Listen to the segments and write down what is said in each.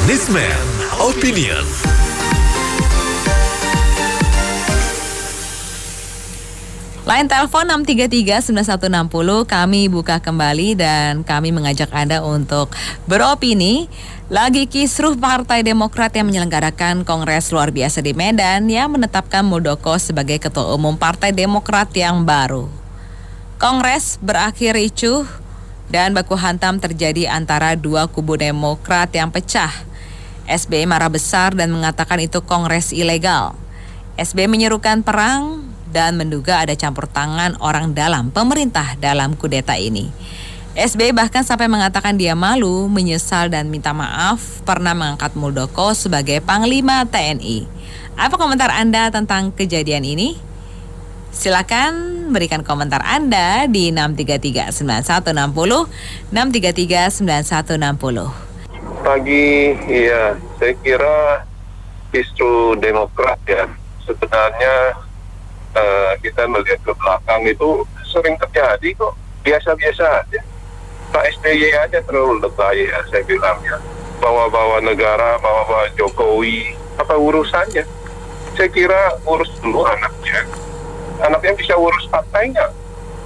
Newsman Opinion. Line telepon 633-9160 kami buka kembali dan kami mengajak Anda untuk beropini. Lagi kisruh Partai Demokrat yang menyelenggarakan Kongres luar biasa di Medan yang menetapkan Muldoko sebagai Ketua Umum Partai Demokrat yang baru. Kongres berakhir ricuh dan baku hantam terjadi antara dua kubu Demokrat yang pecah. SBY marah besar dan mengatakan itu Kongres ilegal. SBY menyerukan perang dan menduga ada campur tangan orang dalam pemerintah dalam kudeta ini. SBY bahkan sampai mengatakan dia malu, menyesal dan minta maaf pernah mengangkat Muldoko sebagai Panglima TNI. Apa komentar Anda tentang kejadian ini? Silakan berikan komentar Anda di 633-9160, 633-9160. Pagi, iya, saya kira isu Demokrat ya, sebenarnya kita melihat ke belakang itu sering terjadi kok, biasa-biasa aja. Pak SBY aja terlalu lebay ya, saya bilangnya. Bawa-bawa negara, bawa-bawa Jokowi, apa urusannya? Saya kira urus dulu anaknya. Anaknya bisa urus partainya.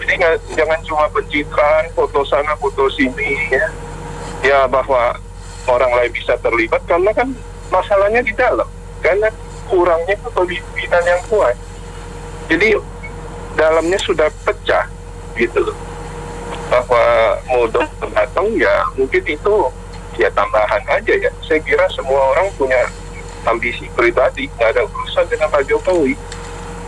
Jadi jangan cuma pencitraan, foto sana, foto sini ya. Ya bahwa orang lain bisa terlibat karena kan masalahnya di dalam. Karena kurangnya kepemimpinan yang kuat. Jadi dalamnya sudah pecah gitu loh. Bahwa Muldoko datang ya mungkin itu ya tambahan aja ya. Saya kira semua orang punya ambisi pribadi, nggak ada urusan dengan Pak Jokowi.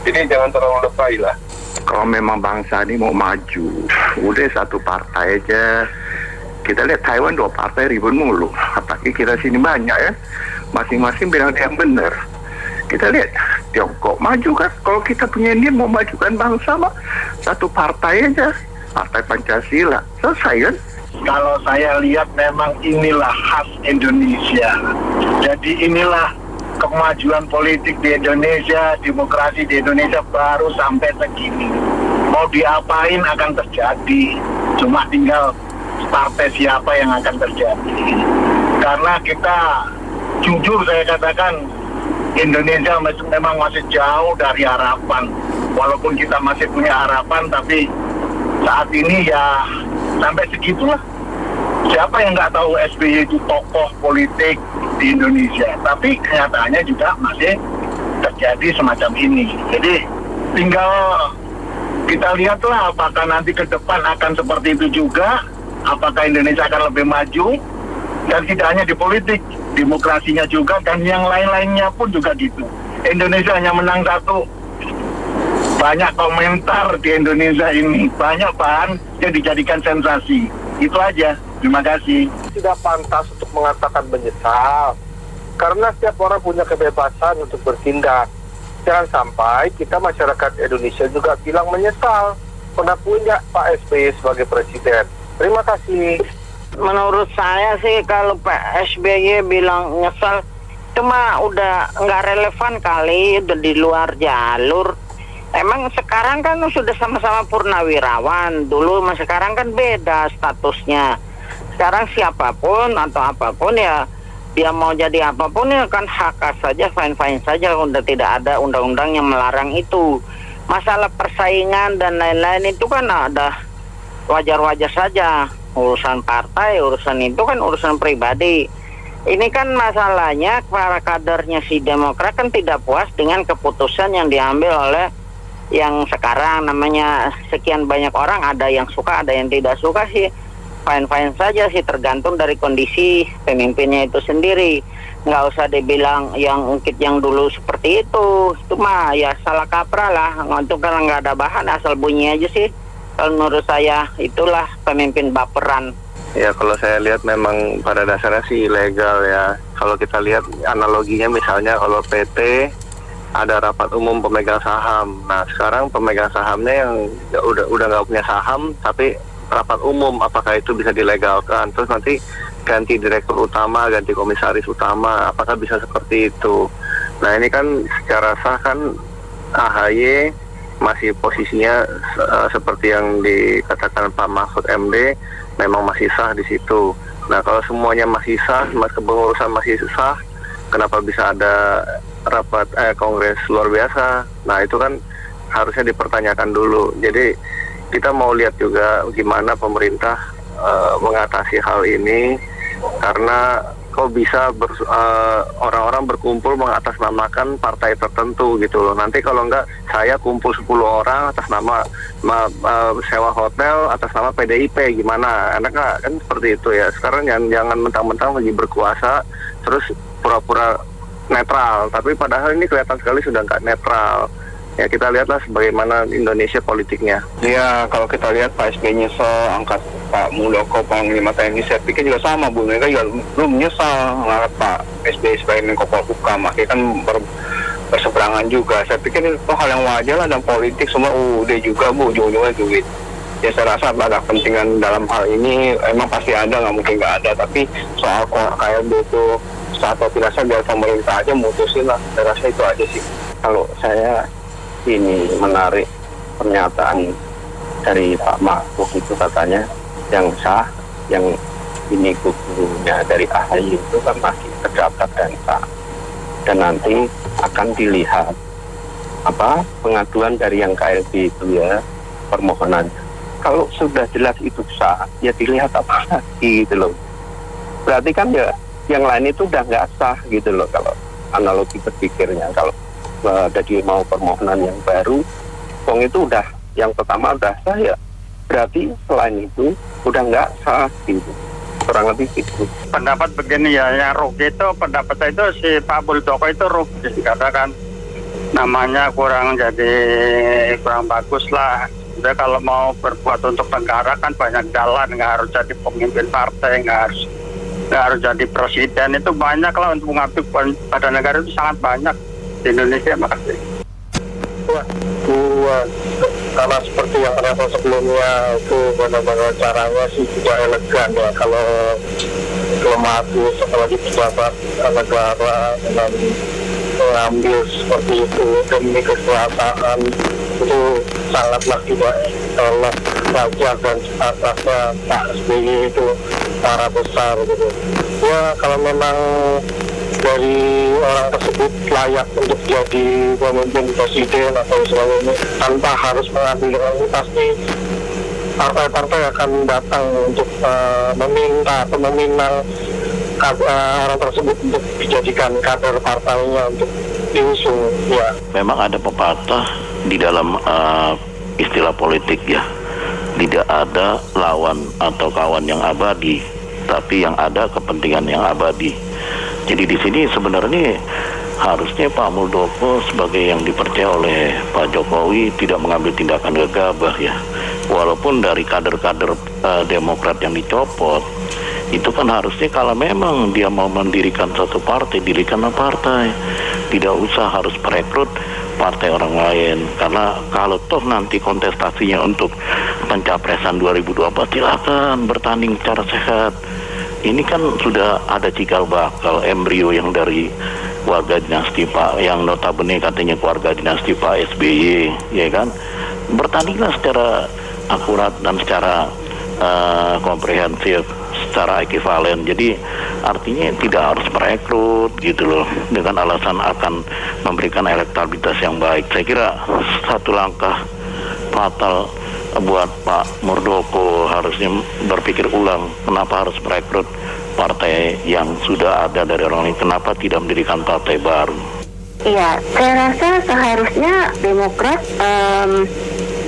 Jadi jangan terlalu lebay lah. Kalau memang bangsa ini mau maju, udah satu partai aja. Kita lihat Taiwan 2 partai ribut mulu. Apalagi kita sini banyak ya. Masing-masing bilang dia yang benar. Kita lihat Tiongkok maju kan. Kalau kita punya ini mau majukan bangsa mah satu partai aja. Partai Pancasila. Selesai kan? Kalau saya lihat memang inilah khas Indonesia. Jadi inilah kemajuan politik di Indonesia, demokrasi di Indonesia baru sampai segini. Mau diapain akan terjadi. Cuma tinggal partai siapa yang akan terjadi. Karena kita, jujur saya katakan, Indonesia memang masih jauh dari harapan. Walaupun kita masih punya harapan, tapi saat ini ya sampai segitulah. Siapa yang nggak tahu SBY itu tokoh politik di Indonesia, tapi kenyataannya juga masih terjadi semacam ini. Jadi tinggal kita lihatlah apakah nanti ke depan akan seperti itu juga, apakah Indonesia akan lebih maju, dan tidak hanya di politik, demokrasinya juga, dan yang lain-lainnya pun juga gitu. Indonesia hanya menang satu. Banyak komentar di Indonesia ini, banyak bahan yang dijadikan sensasi. Itu aja. Terima kasih. Tidak pantas untuk mengatakan menyesal. Karena setiap orang punya kebebasan untuk bertindak. Jangan sampai kita masyarakat Indonesia juga bilang menyesal. Pernah punya Pak SBY sebagai presiden. Terima kasih. Menurut saya sih kalau Pak SBY bilang nyesal, cuma udah nggak relevan kali, udah di luar jalur. Emang sekarang kan sudah sama-sama purnawirawan, dulu sama sekarang kan beda statusnya. Sekarang siapapun atau apapun ya, dia mau jadi apapun ya kan hak saja, fine-fine saja, udah tidak ada undang-undang yang melarang itu. Masalah persaingan dan lain-lain itu kan ada wajar-wajar saja. Urusan partai, urusan itu kan urusan pribadi. Ini kan masalahnya para kadernya si Demokrat kan tidak puas dengan keputusan yang diambil oleh yang sekarang namanya sekian banyak orang, ada yang suka, ada yang tidak suka sih. Fine-fine saja sih, tergantung dari kondisi pemimpinnya itu sendiri. Nggak usah dibilang yang ungkit yang dulu seperti itu mah ya salah kaprah lah. Itu karena nggak ada bahan, asal bunyi aja sih. Kalau menurut saya itulah pemimpin baperan. Ya kalau saya lihat memang pada dasarnya sih ilegal ya. Kalau kita lihat analoginya misalnya kalau PT ada rapat umum pemegang saham. Nah sekarang pemegang sahamnya yang udah nggak punya saham tapi rapat umum, apakah itu bisa dilegalkan? Terus nanti ganti direktur utama, ganti komisaris utama, apakah bisa seperti itu? Nah ini kan secara sah kan AHY masih posisinya seperti yang dikatakan Pak Mahfud MD, memang masih sah di situ. Nah kalau semuanya masih sah, kepengurusan masih sah, kenapa bisa ada rapat kongres luar biasa? Nah itu kan harusnya dipertanyakan dulu. Jadi kita mau lihat juga gimana pemerintah mengatasi hal ini, karena kok bisa orang-orang berkumpul mengatasnamakan partai tertentu gitu loh. Nanti kalau enggak saya kumpul 10 orang atas nama sewa hotel atas nama PDIP, gimana? Enak nggak? Kan seperti itu ya. Sekarang jangan mentang-mentang lagi berkuasa terus pura-pura netral, tapi padahal ini kelihatan sekali sudah nggak netral. Ya kita lihatlah bagaimana Indonesia politiknya. Ya kalau kita lihat Pak SBY nyesel angkat Pak Muldoko Panglima TNI, saya pikir juga sama, Bu Mega juga belum nyesal angkat Pak SBY sebagai Menko Polhukam, akhirnya kan berseberangan juga. Saya pikir itu hal yang wajar lah, dan politik semua udah juga Bu, ujung-ujungnya duit. Ya saya rasa ada kepentingan dalam hal ini, emang pasti ada, nggak mungkin nggak ada, tapi soal KLB itu sah atau tidak sah biar pemerintah aja mutusin lah. Saya rasa itu aja sih. Kalau saya ini menarik pernyataan dari Pak Mahfud itu, katanya yang sah, yang ini kubunya dari AHY itu kan masih terdaftar dan sah, dan nanti akan dilihat apa pengaduan dari yang KLB itu ya, permohonan. Kalau sudah jelas itu sah, ya dilihat apa lagi gitu loh. Berarti kan ya yang lain itu udah nggak sah gitu loh, kalau analogi berpikirnya. Kalau jadi mau permohonan yang baru, wong itu udah yang pertama udah sah, ya berarti selain itu udah nggak sah gitu, kurang lebih gitu. Pendapat begini ya, yang rugi itu pendapatnya itu si Pak Muldoko itu rugi, katakan namanya kurang bagus lah. Jadi kalau mau berbuat untuk negara kan banyak jalan, nggak harus jadi pemimpin partai, nggak harus jadi presiden, itu banyak lah untuk mengabdi pada negara, itu sangat banyak di Indonesia. Makasih. Karena seperti yang pernah sebelumnya itu benar-benar caranya sih tidak elegan ya, kalau diplomatis setelah di pejabat negara dengan mengambil seperti itu demi kekuasaan, itu sangatlah tidak wajar, dan atasnya Pak SBY itu cara besar gitu. Ya kalau memang dari orang tersebut layak untuk jadi pemimpin presiden atau sebagainya tanpa harus mengambil ini, pasti partai-partai akan datang untuk meminta atau meminang orang tersebut untuk dijadikan kader partainya untuk diusung. Ya. Memang ada pepatah di dalam istilah politik ya, tidak ada lawan atau kawan yang abadi, tapi yang ada kepentingan yang abadi. Jadi di sini sebenarnya harusnya Pak Muldoko sebagai yang dipercaya oleh Pak Jokowi tidak mengambil tindakan gegabah ya. Walaupun dari kader-kader Demokrat yang dicopot, itu kan harusnya kalau memang dia mau mendirikan satu partai, dirikanlah partai. Tidak usah harus merekrut partai orang lain. Karena kalau toh nanti kontestasinya untuk pencapresan 2024, silakan bertanding secara sehat. Ini kan sudah ada cikal bakal embrio yang dari warga dinasti Pak, yang notabene katanya keluarga dinasti Pak SBY, ya kan? Bertandinglah secara akurat dan secara komprehensif, secara ekivalen. Jadi artinya tidak harus merekrut gitu loh, dengan alasan akan memberikan elektabilitas yang baik. Saya kira satu langkah fatal buat Pak Muldoko, harusnya berpikir ulang kenapa harus merekrut partai yang sudah ada dari orang ini, kenapa tidak mendirikan partai baru. Iya, saya rasa seharusnya Demokrat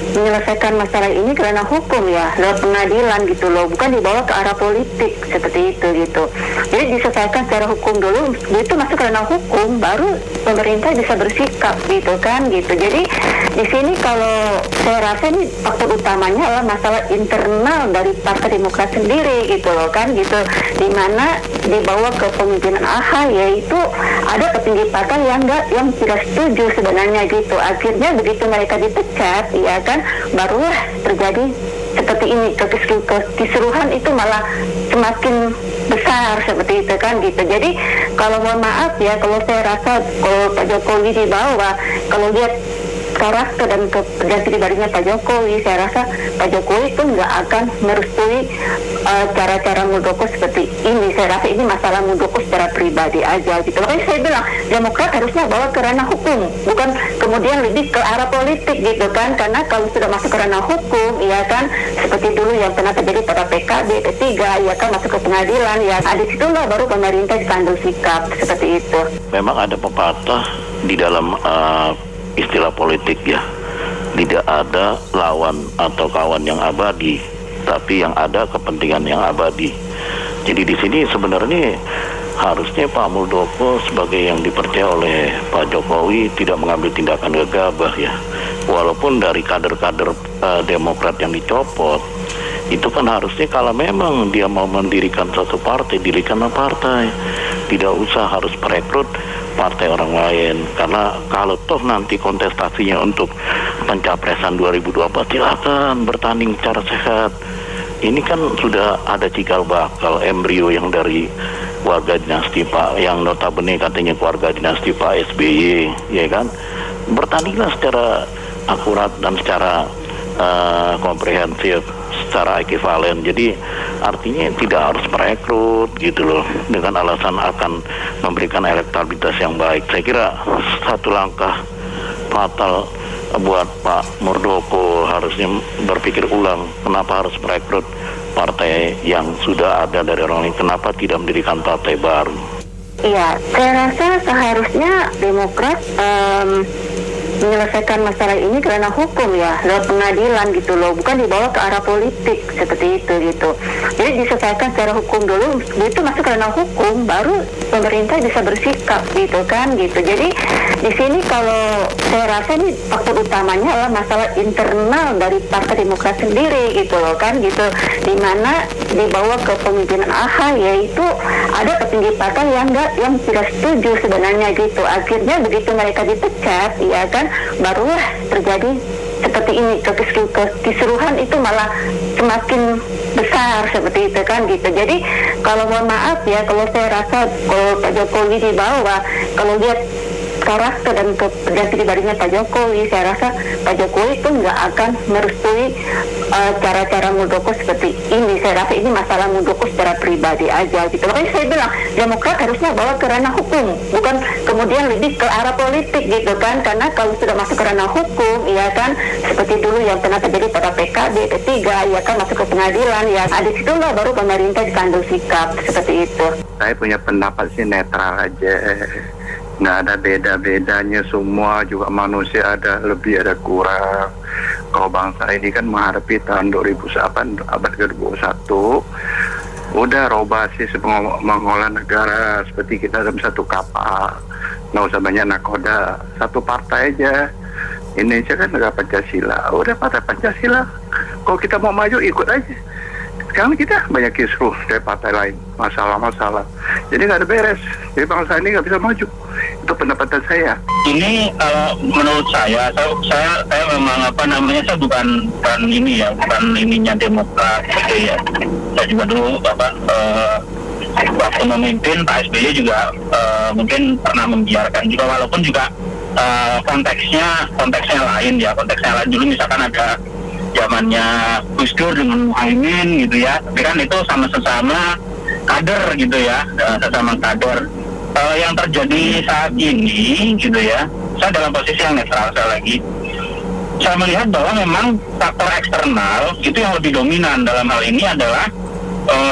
menyelesaikan masalah ini karena hukum ya, lewat pengadilan gitu loh, bukan dibawa ke arah politik seperti itu gitu. Jadi diselesaikan secara hukum dulu, itu masuk karena hukum, baru pemerintah bisa bersikap gitu kan gitu. Jadi di sini kalau saya rasa ini faktor utamanya adalah masalah internal dari Partai Demokrat sendiri gitu loh kan gitu, dimana dibawa ke pemimpinan AHY, yaitu ada petinggi partai yang tidak setuju sebenarnya gitu. Akhirnya begitu mereka dipecat ya kan, barulah terjadi seperti ini, kekisruhan itu malah semakin besar seperti itu kan gitu. Jadi kalau mohon maaf ya, kalau saya rasa kalau Pak Jokowi di bawah, kalau lihat karakter dan pribadinya Pak Jokowi, saya rasa Pak Jokowi itu nggak akan merestui cara-cara Muldoko seperti ini. Saya rasa ini masalah Muldoko secara pribadi aja gitu. Makanya saya bilang Demokrat harusnya bawa ke ranah hukum, bukan kemudian lebih ke arah politik gitu kan. Karena kalau sudah masuk ke ranah hukum, ya kan, seperti dulu yang pernah terjadi pada PKB, P3, ya kan, masuk ke pengadilan, ya di situlah baru pemerintah bisa ambil sikap seperti itu. Memang ada pepatah di dalam istilah politik ya, tidak ada lawan atau kawan yang abadi, tapi yang ada kepentingan yang abadi. Jadi di sini sebenarnya harusnya Pak Muldoko sebagai yang dipercaya oleh Pak Jokowi tidak mengambil tindakan gegabah ya. Walaupun dari kader-kader Demokrat yang dicopot, itu kan harusnya kalau memang dia mau mendirikan satu partai, dirikanlah partai. Tidak usah harus merekrut partai orang lain. Karena kalau toh nanti kontestasinya untuk pencapresan 2024, silakan bertanding secara sehat. Ini kan sudah ada cikal bakal embrio yang dari warga dinasti Pak, yang notabene katanya keluarga dinasti Pak SBY, ya kan? Bertandinglah secara akurat dan secara komprehensif, secara ekivalen. Jadi artinya tidak harus merekrut gitu loh dengan alasan akan memberikan elektabilitas yang baik. Saya kira satu langkah fatal buat Pak Muldoko, harusnya berpikir ulang kenapa harus merekrut partai yang sudah ada dari orang lain, kenapa tidak mendirikan partai baru. Iya, saya rasa seharusnya Demokrat menyelesaikan masalah ini karena hukum ya, lewat pengadilan gitu loh, bukan dibawa ke arah politik seperti itu gitu. Jadi diselesaikan secara hukum dulu, itu masuk ke ranah hukum, baru pemerintah bisa bersikap gitu kan gitu. Jadi di sini kalau saya rasa ini faktor utamanya adalah masalah internal dari Partai Demokrat sendiri gitu loh kan gitu, dimana dibawa ke pemimpinan AHY, yaitu ada petinggi partai yang tidak setuju sebenarnya gitu. Akhirnya begitu mereka dipecat, ya kan, barulah terjadi seperti ini, kekisruhan itu malah semakin besar seperti itu kan gitu. Jadi kalau mohon maaf ya, kalau saya rasa kalau Pak Jokowi dibawa, kalau lihat karakter dan pribadinya Pak Jokowi, saya rasa Pak Jokowi itu nggak akan merestui cara-cara Muldoko seperti ini. Saya rasa ini masalah Muldoko secara pribadi aja gitu. Makanya saya bilang Demokrat harusnya bawa ke ranah hukum, bukan kemudian lebih ke arah politik gitu kan. Karena kalau sudah masuk ke ranah hukum, ya kan, seperti dulu yang pernah terjadi pada PKB, P3, ya kan, masuk ke pengadilan, ya di situlah baru pemerintah bisa ambil sikap seperti itu. Saya punya pendapat sih netral aja, nggak ada beda-bedanya, semua juga manusia, ada lebih ada kurang. Kalau bangsa ini kan menghadapi tahun 2008, abad ke-21, udah robah sih mengolah negara seperti kita dalam satu kapal, nggak usah banyak nakoda, satu partai aja. Indonesia kan negara Pancasila, udah partai Pancasila, kalau kita mau maju ikut aja. Sekarang kita banyak kisruh dari partai lain, masalah-masalah, jadi nggak ada beres, jadi bangsa ini nggak bisa maju. Itu pendapatan saya. Ini Menurut saya memang saya bukan ini ya, bukan ininya Demokrat gitu ya. Saya juga dulu waktu memimpin Pak SBY juga mungkin pernah membiarkan juga, walaupun juga konteksnya lain ya, konteksnya lain. Dulu misalkan ada zamannya Gus Dur dengan Muhaimin gitu ya, tapi kan itu sama-sama kader gitu ya, sesama kader. Yang terjadi saat ini gitu ya, saya dalam posisi yang netral saya melihat bahwa memang faktor eksternal itu yang lebih dominan dalam hal ini adalah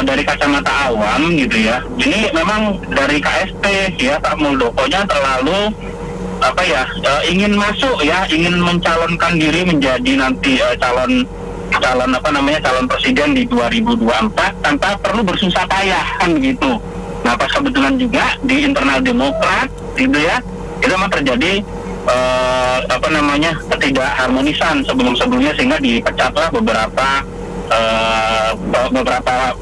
dari kacamata awam gitu ya. Ini memang dari KSP ya, Pak Muldokonya terlalu ingin masuk ya, ingin mencalonkan diri menjadi nanti calon presiden di 2024 tanpa perlu bersusah payah kan gitu. Nah, pas kebetulan juga di internal Demokrat gitu ya, itu memang terjadi ketidakharmonisan sebelumnya, sehingga dipecatlah beberapa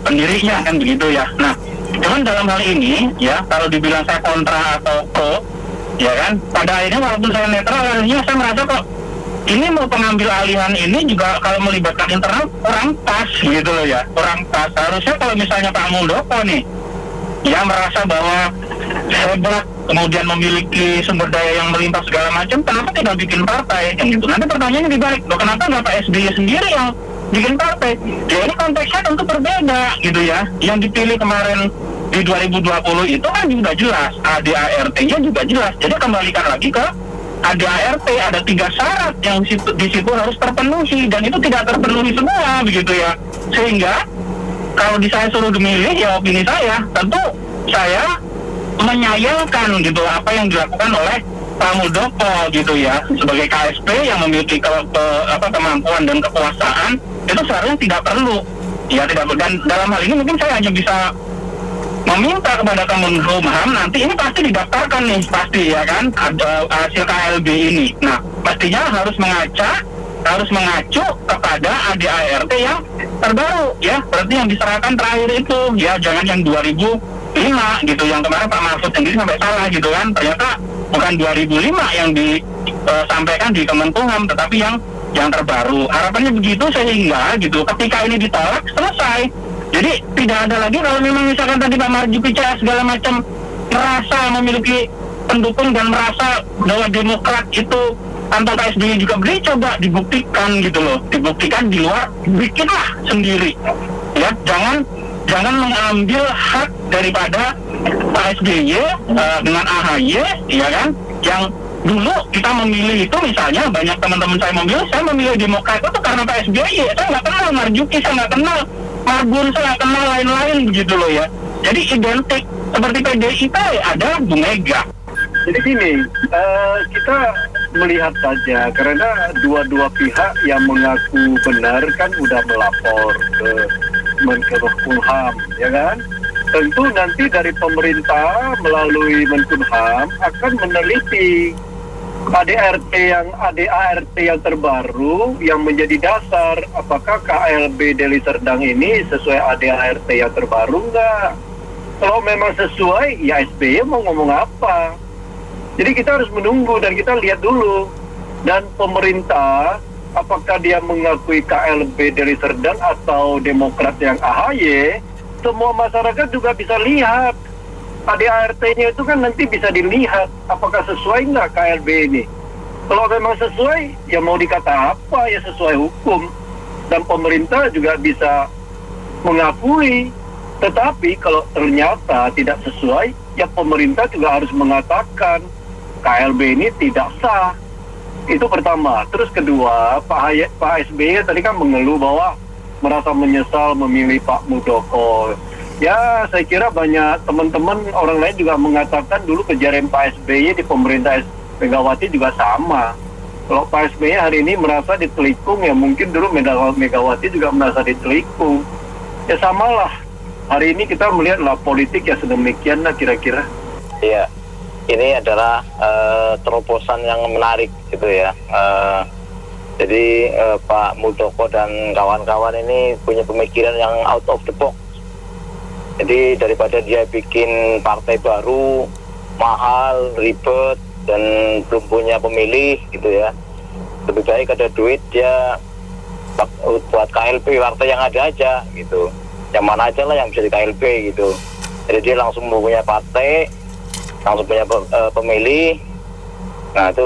pendirinya kan begitu ya. Nah, cuman dalam hal ini ya, kalau dibilang saya kontra atau pro ya kan, pada akhirnya walaupun saya netral, akhirnya saya merasa kok ini mau pengambil alihan ini juga kalau melibatkan internal kurang pas gitu loh ya, kurang pas. Harusnya kalau misalnya Pak Muldoko nih yang merasa bahwa hebat kemudian memiliki sumber daya yang melimpah segala macam, kenapa tidak bikin partai? Yang itu nanti pertanyaannya dibalik, loh kenapa nggak Pak SBY sendiri yang bikin partai? Ya ini konteksnya tentu berbeda gitu ya. Yang dipilih kemarin di 2020 itu kan juga jelas, ADART-nya juga jelas. Jadi kembalikan lagi ke ADART, ada 3 syarat yang di situ harus terpenuhi, dan itu tidak terpenuhi semua begitu ya. Sehingga kalau saya suruh memilih, ya opini saya, tentu saya menyayangkan gitu apa yang dilakukan oleh Pak Muldoko gitu ya, sebagai KSP yang memiliki kemampuan dan kekuasaan, itu seharusnya tidak perlu ya, tidak perlu. Dan dalam hal ini mungkin saya hanya bisa meminta kepada Kemenkumham, nanti ini pasti didaftarkan nih, pasti ya kan, ada hasil KLB ini. Nah, pastinya harus mengacu kepada ADART yang terbaru ya, berarti yang diserahkan terakhir itu ya, jangan yang 2005 gitu, yang kemarin Pak Mahfud sendiri sampai salah gitu kan, ternyata bukan 2005 yang disampaikan di Kemenkumham, tetapi yang terbaru. Harapannya begitu, sehingga gitu ketika ini ditolak, selesai. Jadi tidak ada lagi, kalau memang misalkan tadi Pak Marjuki segala macam merasa memiliki pendukung dan merasa bahwa Demokrat itu tanpa Pak SBY juga beli, coba dibuktikan gitu loh, dibuktikan di luar, bikinlah sendiri ya, jangan mengambil hak daripada Pak SBY dengan AHY ya kan, yang dulu kita memilih itu, misalnya banyak teman-teman saya memilih Demokrat itu karena Pak SBY, saya nggak kenal Marjuki, saya nggak kenal Marbun, saya nggak kenal lain-lain begitu loh ya. Jadi identik seperti PDIP ada Bu Mega. Jadi gini, kita melihat saja, karena dua-dua pihak yang mengaku benar kan udah melapor ke Menkumham, ya kan? Tentu nanti dari pemerintah melalui Menkumham akan meneliti ADART yang terbaru yang menjadi dasar, apakah KLB Deli Serdang ini sesuai ADART yang terbaru enggak? Kalau memang sesuai, ya SBY mau ngomong apa? Jadi kita harus menunggu dan kita lihat dulu. Dan pemerintah, apakah dia mengakui KLB Deli Serdang atau Demokrat yang AHY, semua masyarakat juga bisa lihat. ADART-nya itu kan nanti bisa dilihat apakah sesuai nggak KLB ini. Kalau memang sesuai, ya mau dikata apa, ya sesuai hukum. Dan pemerintah juga bisa mengakui. Tetapi kalau ternyata tidak sesuai, ya pemerintah juga harus mengatakan KLB ini tidak sah. Itu pertama. Terus kedua, Pak SBY tadi kan mengeluh bahwa merasa menyesal memilih Pak Muldoko. Ya, saya kira banyak teman-teman orang lain juga mengatakan dulu kejadian Pak SBY di pemerintah Megawati juga sama. Kalau Pak SBY hari ini merasa ditelikung, ya mungkin dulu Megawati juga merasa ditelikung. Ya samalah. Hari ini kita melihatlah politik ya sedemikian lah kira-kira. Iya, ini adalah terobosan yang menarik gitu ya. Jadi Pak Muldoko dan kawan-kawan ini punya pemikiran yang out of the box. Jadi daripada dia bikin partai baru, mahal, ribet, dan belum punya pemilih gitu ya, lebih baik ada duit dia buat KLB partai yang ada aja gitu, yang mana aja lah yang bisa di KLB gitu. Jadi dia langsung punya partai, langsung punya pemilih. Nah itu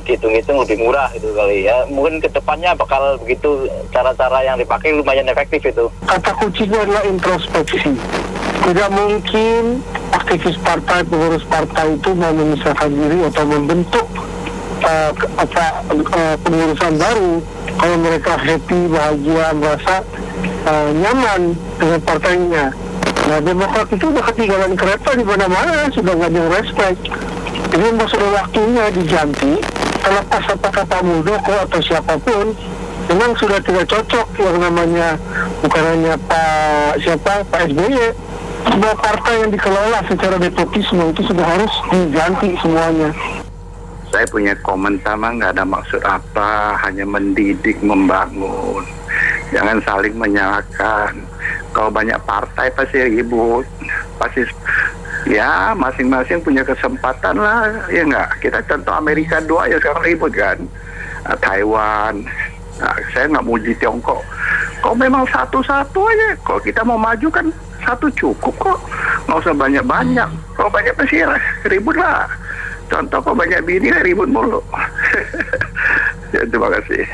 dihitung-hitung lebih murah gitu kali ya. Mungkin kedepannya bakal begitu, cara-cara yang dipakai lumayan efektif itu. Kata kuncinya adalah introspeksi. Tidak mungkin aktivis partai, pengurus partai itu mau memisahkan diri atau membentuk pengurusan baru kalau mereka happy, bahagia, merasa nyaman dengan partainya. Nah, Demokrat itu udah ketinggalan kereta di mana-mana, sudah nggak ada respect. Jadi sudah waktunya diganti, terlepas apakah Pak Muldoko atau siapapun, memang sudah tidak cocok yang namanya, bukan hanya Pak SBY, semua partai yang dikelola secara nepotisme itu sudah harus diganti semuanya. Saya punya komentar mah nggak ada maksud apa, hanya mendidik, membangun. Jangan saling menyalahkan. Kalau banyak partai pasti ribut, pasti ya masing-masing punya kesempatan lah, ya nggak? Kita contoh Amerika 2 ya sekarang ribut kan, Taiwan. Nah, saya nggak muji Tiongkok. Kalau memang satu-satu aja, kalau kita mau maju kan satu cukup kok, nggak usah banyak-banyak. Kalau kok banyak Mesir, ribut lah. Contoh kok banyak bini, ribut mulu. Ya, terima kasih.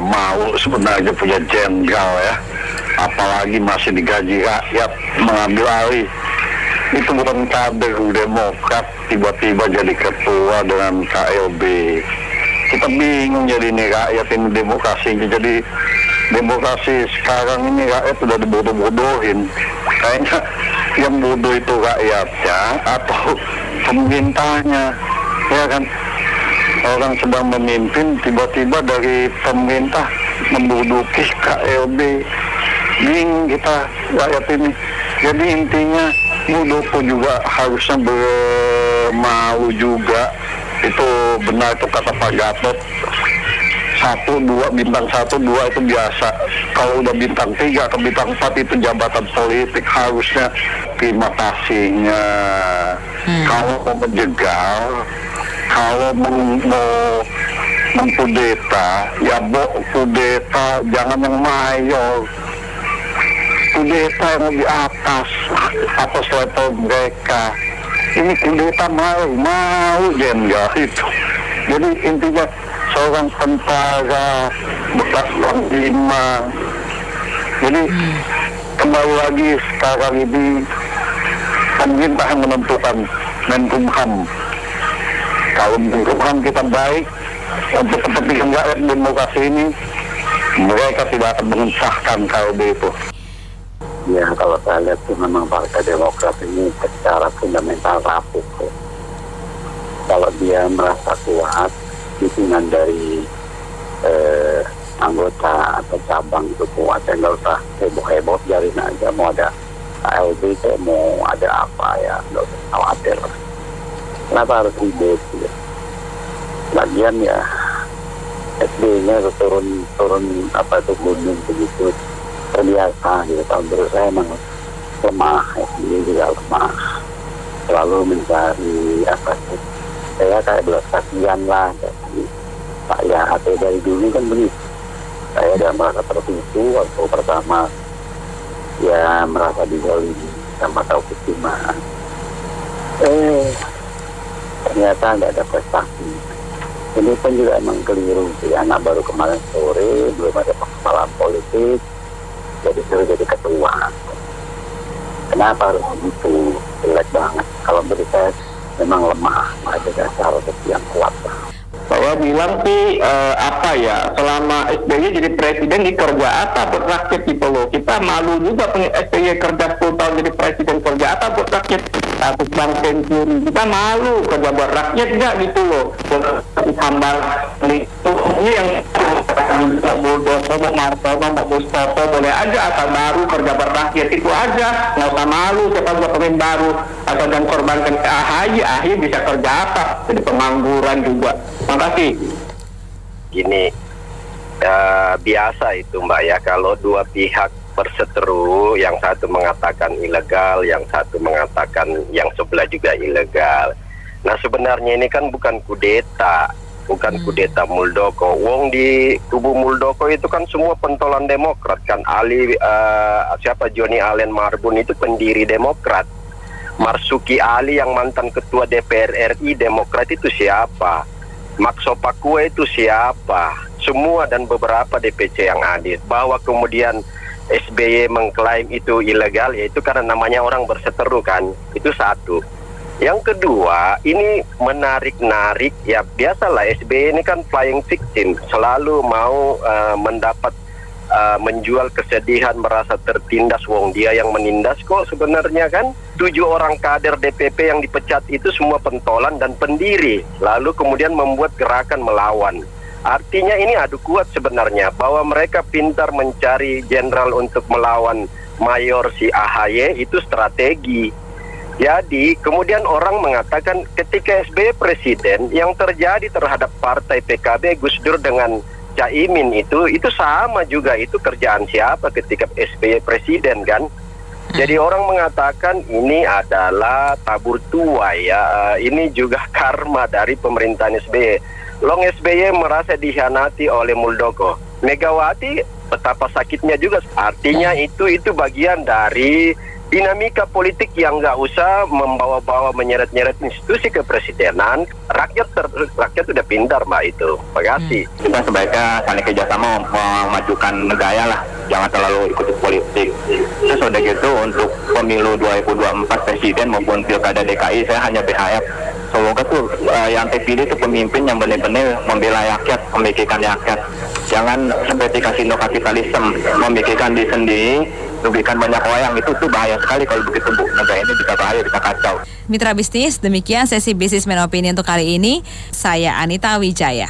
Mau sebenarnya punya jenderal ya, apalagi masih digaji rakyat mengambil alih. Itu bukan kader Demokrat, tiba-tiba jadi ketua dengan KLB. Kita bingung jadi ini rakyat ini demokrasinya. Jadi demokrasi sekarang ini rakyat sudah dibodoh-bodohin. Kayaknya yang bodoh itu rakyatnya atau pemerintahnya, ya kan? Orang sedang memimpin, tiba-tiba dari pemerintah menduduki KLB. Bingung kita rakyat ini. Jadi intinya Muldoko juga harusnya bermau juga. Itu benar itu kata Pak Gatot. 1, 2, bintang 1, 2 itu biasa. Kalau udah bintang 3 ke bintang 4 itu jabatan politik, harusnya terima kasihnya. Kalau mau menjegal, kalau mau mengkudeta, ya kudeta jangan yang mayor. Kudeta yang di atas level mereka. Ini kudeta mau jenderal itu. Jadi intinya seorang tentara bekas panglima. Jadi kembali lagi sekarang ini pemerintah yang menentukan Menkumham. Kalau Menkumham kita baik untuk kepentingan rakyat demokrasi ini, mereka tidak akan mengesahkan KLB itu. Ya, kalau saya lihat sih memang Partai Demokrat ini secara fundamental rapuh. Kalau dia merasa kuat, dukungan dari anggota atau cabang itu kuat, ya nggak usah heboh-heboh, biarin aja. Mau ada KLB, mau ada apa ya, nggak usah khawatir. Kenapa harus ribet gitu? Lagian ya SB-nya turun apa itu gunung begitu terbiasa gitu. Kalau menurut saya emang lemah, SB juga lemah, selalu mencari apa sih, saya kayak belas kasihan lah. Jadi Pak Yahat dari dulu kan begitu, saya udah merasa tertipu waktu pertama ya merasa dizalimi sama Taufik Iman. Ternyata nggak ada prestasi. Ini pun juga emang keliru sih, anak baru kemarin sore belum ada persoalan politik, jadi suruh jadi ketua. Kenapa harus begitu? Jelek banget. Kalau menurut saya memang lemah, ada dasar yang kuat. Bahwa bilang sih apa ya, selama SBY jadi presiden di kerja apa buat rakyat gitu loh. Kita malu juga punya SBY kerja 10 tahun jadi presiden, kerja apa buat rakyat. Status bank pensiun kita malu, kerja buat rakyat enggak gitu loh. Hambal itu ini yang Muldoko, Martono, Mustafa boleh aja asal baru kerja buat rakyat itu aja, nggak usah malu siapa buat pemimpin baru atau dan korbankan AHY bisa kerja apa, jadi pengangguran juga. Makasih. Gini, biasa itu Mbak ya, kalau dua pihak berseteru, yang satu mengatakan ilegal, yang satu mengatakan yang sebelah juga ilegal. Nah sebenarnya ini kan bukan kudeta, bukan kudeta Muldoko. Wong di tubuh Muldoko itu kan semua pentolan Demokrat kan. Johnny Allen Marbun itu pendiri Demokrat. Marsuki Ali yang mantan ketua DPR RI Demokrat itu siapa? Maxo Pakua itu siapa? Semua dan beberapa DPC yang hadir. Bahwa kemudian SBY mengklaim itu ilegal, yaitu karena namanya orang berseteru kan. Itu satu. Yang kedua, ini menarik-narik, ya biasalah SBY ini kan flying victim, selalu mau mendapat menjual kesedihan, merasa tertindas. Wong dia yang menindas kok sebenarnya kan. 7 orang kader DPP yang dipecat itu semua pentolan dan pendiri, lalu kemudian membuat gerakan melawan. Artinya ini adu kuat sebenarnya, bahwa mereka pintar mencari jenderal untuk melawan mayor si AHY, itu strategi. Jadi kemudian orang mengatakan ketika SBY presiden, yang terjadi terhadap partai PKB Gus Dur dengan Caimin itu sama juga, itu kerjaan siapa ketika SBY presiden kan. Jadi orang mengatakan ini adalah tabur tuai ya, ini juga karma dari pemerintahan SBY. Long SBY merasa dikhianati oleh Muldoko. Megawati betapa sakitnya juga. Artinya itu bagian dari dinamika politik yang nggak usah membawa-bawa menyeret-nyeret institusi kepresidenan. Rakyat sudah pintar Mbak itu. Terima kasih. Kita sebaiknya saling kerjasama memajukan negara lah, jangan terlalu ikut politik. Terus udah gitu untuk pemilu 2024 presiden maupun pilkada DKI saya hanya BHF. Semoga tuh yang terpilih itu pemimpin yang benar-benar membela rakyat, memikirkan rakyat. Jangan seperti kasino kapitalisme, memikirkan diri sendiri, merugikan banyak orang. Itu tuh bahaya sekali kalau begitu Bu. Negara ini bisa bahaya, bisa kacau. Mitra bisnis, demikian sesi Businessman Opinion untuk kali ini. Saya Anita Wijaya.